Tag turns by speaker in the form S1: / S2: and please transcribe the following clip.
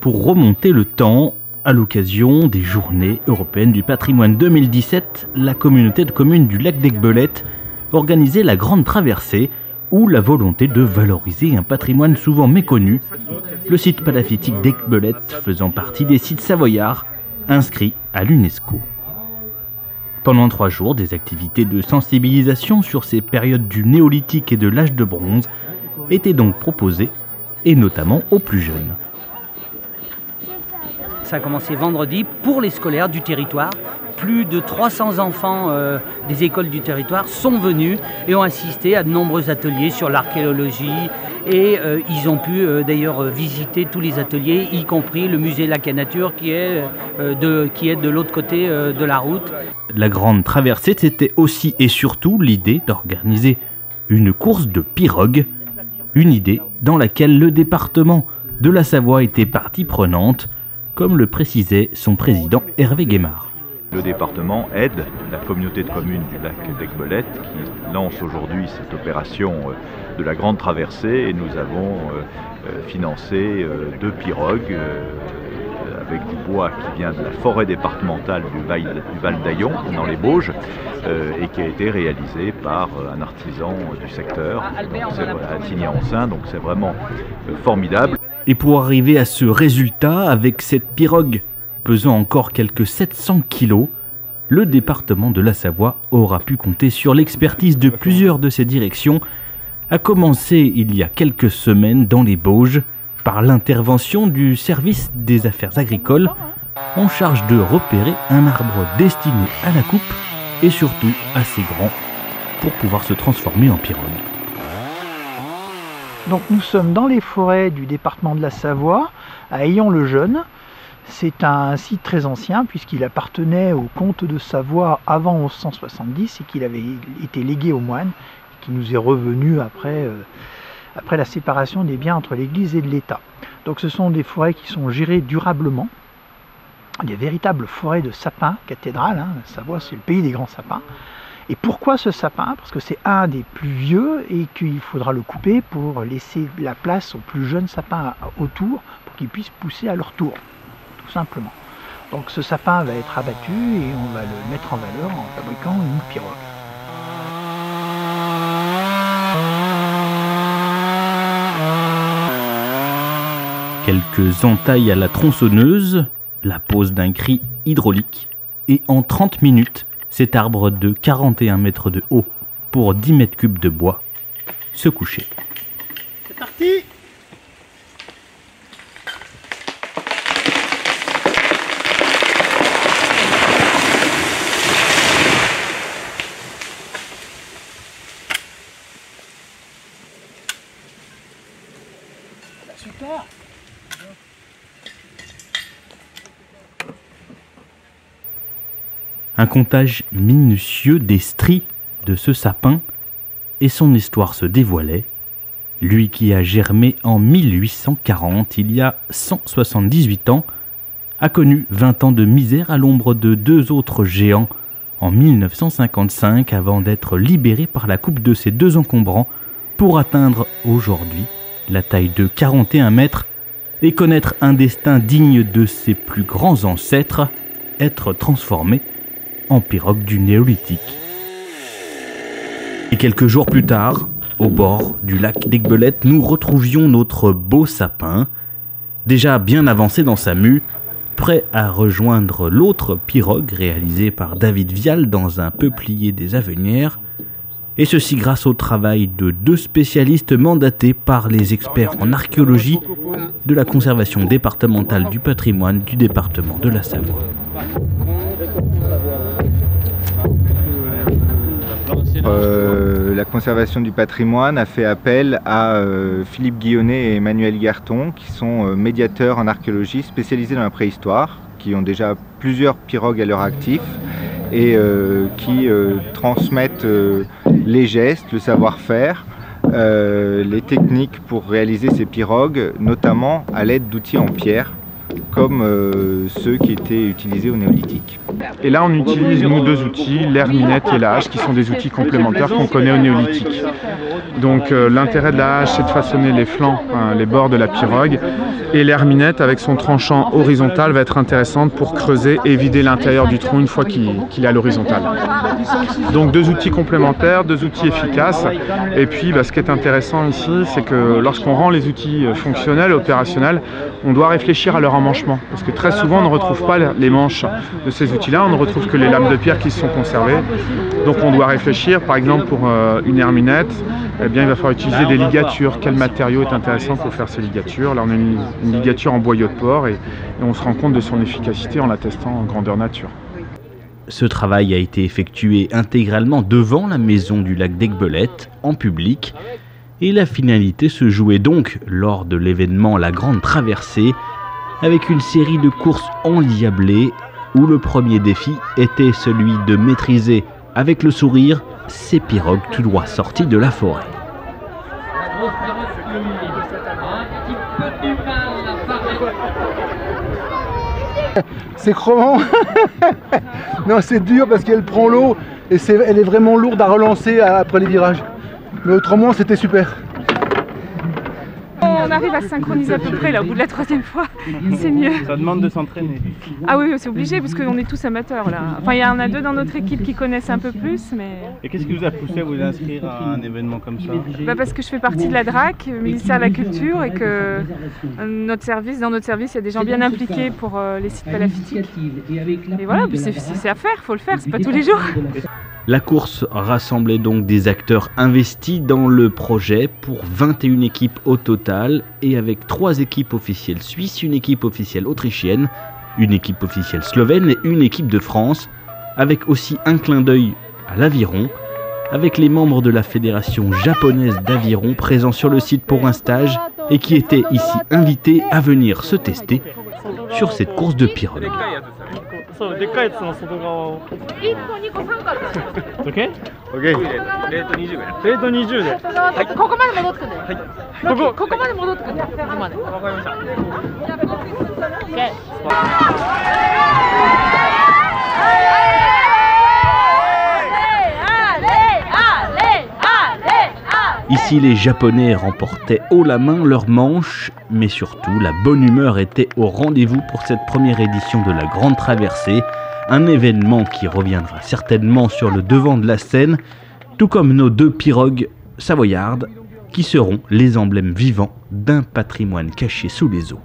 S1: pour remonter le temps. À l'occasion des Journées européennes du patrimoine 2017, la communauté de communes du lac d'Aiguebelette organisait la Grande Traversée, ou la volonté de valoriser un patrimoine souvent méconnu, le site palaffitique d'Aiguebelette faisant partie des sites savoyards inscrits à l'UNESCO. Pendant 3 jours, des activités de sensibilisation sur ces périodes du néolithique et de l'âge de bronze étaient donc proposées, et notamment aux plus jeunes.
S2: Ça a commencé vendredi pour les scolaires du territoire. Plus de 300 enfants des écoles du territoire sont venus et ont assisté à de nombreux ateliers sur l'archéologie. Et ils ont pu d'ailleurs visiter tous les ateliers, y compris le musée Lac et Nature qui est de l'autre côté de la route.
S1: La Grande Traversée, c'était aussi et surtout l'idée d'organiser une course de pirogues. Une idée dans laquelle le département de la Savoie était partie prenante, comme le précisait son président Hervé Guémard.
S3: Le département aide la communauté de communes du lac d'Aiguebelette qui lance aujourd'hui cette opération de la Grande Traversée et nous avons financé 2 pirogues avec du bois qui vient de la forêt départementale du Val d'Aillon dans les Bauges et qui a été réalisé par un artisan du secteur à Tigny-en-Saint, donc c'est vraiment formidable.
S1: Et pour arriver à ce résultat, avec cette pirogue pesant encore quelques 700 kilos, le département de la Savoie aura pu compter sur l'expertise de plusieurs de ses directions, à commencer il y a quelques semaines dans les Bauges, par l'intervention du service des affaires agricoles, en charge de repérer un arbre destiné à la coupe et surtout assez grand pour pouvoir se transformer en pirogue.
S4: Donc nous sommes dans les forêts du département de la Savoie, à Aillon-le-Jeune. C'est un site très ancien puisqu'il appartenait au comte de Savoie avant 1170 et qu'il avait été légué aux moines, qui nous est revenu après la séparation des biens entre l'Église et de l'État. Donc ce sont des forêts qui sont gérées durablement, des véritables forêts de sapins cathédrales. La Savoie, c'est le pays des grands sapins. Et pourquoi ce sapin? Parce que c'est un des plus vieux et qu'il faudra le couper pour laisser la place aux plus jeunes sapins autour pour qu'ils puissent pousser à leur tour, tout simplement. Donc ce sapin va être abattu et on va le mettre en valeur en fabriquant une pirogue.
S1: Quelques entailles à la tronçonneuse, la pose d'un cri hydraulique et en 30 minutes, cet arbre de 41 mètres de haut pour 10 mètres cubes de bois se couchait.
S4: C'est parti! Super!
S1: Un comptage minutieux des stries de ce sapin et son histoire se dévoilait. Lui qui a germé en 1840, il y a 178 ans, a connu 20 ans de misère à l'ombre de 2 autres géants en 1955 avant d'être libéré par la coupe de ces 2 encombrants pour atteindre aujourd'hui la taille de 41 mètres et connaître un destin digne de ses plus grands ancêtres, être transformé en pirogue du néolithique. Et quelques jours plus tard, au bord du lac d'Aiguebelette, nous retrouvions notre beau sapin, déjà bien avancé dans sa mue, prêt à rejoindre l'autre pirogue réalisée par David Vial dans un peuplier des Avenières, et ceci grâce au travail de 2 spécialistes mandatés par les experts en archéologie de la conservation départementale du patrimoine du département de la Savoie.
S5: La conservation du patrimoine a fait appel à Philippe Guillonnet et Emmanuel Garton, qui sont médiateurs en archéologie spécialisés dans la préhistoire, qui ont déjà plusieurs pirogues à leur actif et qui transmettent les gestes, le savoir-faire, les techniques pour réaliser ces pirogues, notamment à l'aide d'outils en pierre comme ceux qui étaient utilisés au néolithique.
S6: Et là, on utilise, nous, deux outils, l'herminette et la hache, qui sont des outils complémentaires qu'on connaît au néolithique. Donc l'intérêt de la hache, c'est de façonner les flancs, les bords de la pirogue, et l'herminette, avec son tranchant horizontal, va être intéressante pour creuser et vider l'intérieur du tronc une fois qu'il est à l'horizontale. Donc deux outils complémentaires, deux outils efficaces, et puis ce qui est intéressant ici, c'est que lorsqu'on rend les outils fonctionnels, opérationnels, on doit réfléchir à leur emmanchement, parce que très souvent on ne retrouve pas les manches de ces outils-là, on ne retrouve que les lames de pierre qui se sont conservées. Donc on doit réfléchir, par exemple pour une herminette, eh bien, il va falloir utiliser des ligatures. Quel matériau est intéressant pour faire ces ligatures? Là on a une ligature en boyau de porc et on se rend compte de son efficacité en la testant en grandeur nature.
S1: Ce travail a été effectué intégralement devant la maison du lac d'Aiguebelette, en public, et la finalité se jouait donc lors de l'événement La Grande Traversée, avec une série de courses endiablées où le premier défi était celui de maîtriser avec le sourire ces pirogues tout droit sorties de la forêt.
S7: C'est crevant. Non, c'est dur parce qu'elle prend l'eau et elle est vraiment lourde à relancer après les virages. Mais autrement, c'était super.
S8: On arrive à se synchroniser à peu près là, au bout de la troisième fois, c'est mieux.
S9: Ça demande de s'entraîner.
S8: Ah oui, c'est obligé parce qu'on est tous amateurs là. Enfin, il y en a deux dans notre équipe qui connaissent un peu plus, mais...
S9: Et qu'est-ce qui vous a poussé à vous inscrire à un événement comme ça?
S8: Parce que je fais partie de la DRAC, ministère de la Culture, et que dans notre service, il y a des gens bien impliqués pour les sites palafitiques. Et voilà, c'est à faire, faut le faire, c'est pas tous les jours.
S1: La course rassemblait donc des acteurs investis dans le projet pour 21 équipes au total et avec 3 équipes officielles suisses, une équipe officielle autrichienne, une équipe officielle slovène et une équipe de France, avec aussi un clin d'œil à l'aviron, avec les membres de la fédération japonaise d'aviron présents sur le site pour un stage et qui étaient ici invités à venir se tester sur cette course de pirogue.
S9: OK? OK. 冷凍20で。はい。ここまで戻ってくる。はい。ここまで戻ってくる。ここまで。わかりました。OK。
S1: Ici, les Japonais remportaient haut la main leurs manches, mais surtout, la bonne humeur était au rendez-vous pour cette première édition de la Grande Traversée, un événement qui reviendra certainement sur le devant de la scène, tout comme nos 2 pirogues savoyardes, qui seront les emblèmes vivants d'un patrimoine caché sous les eaux.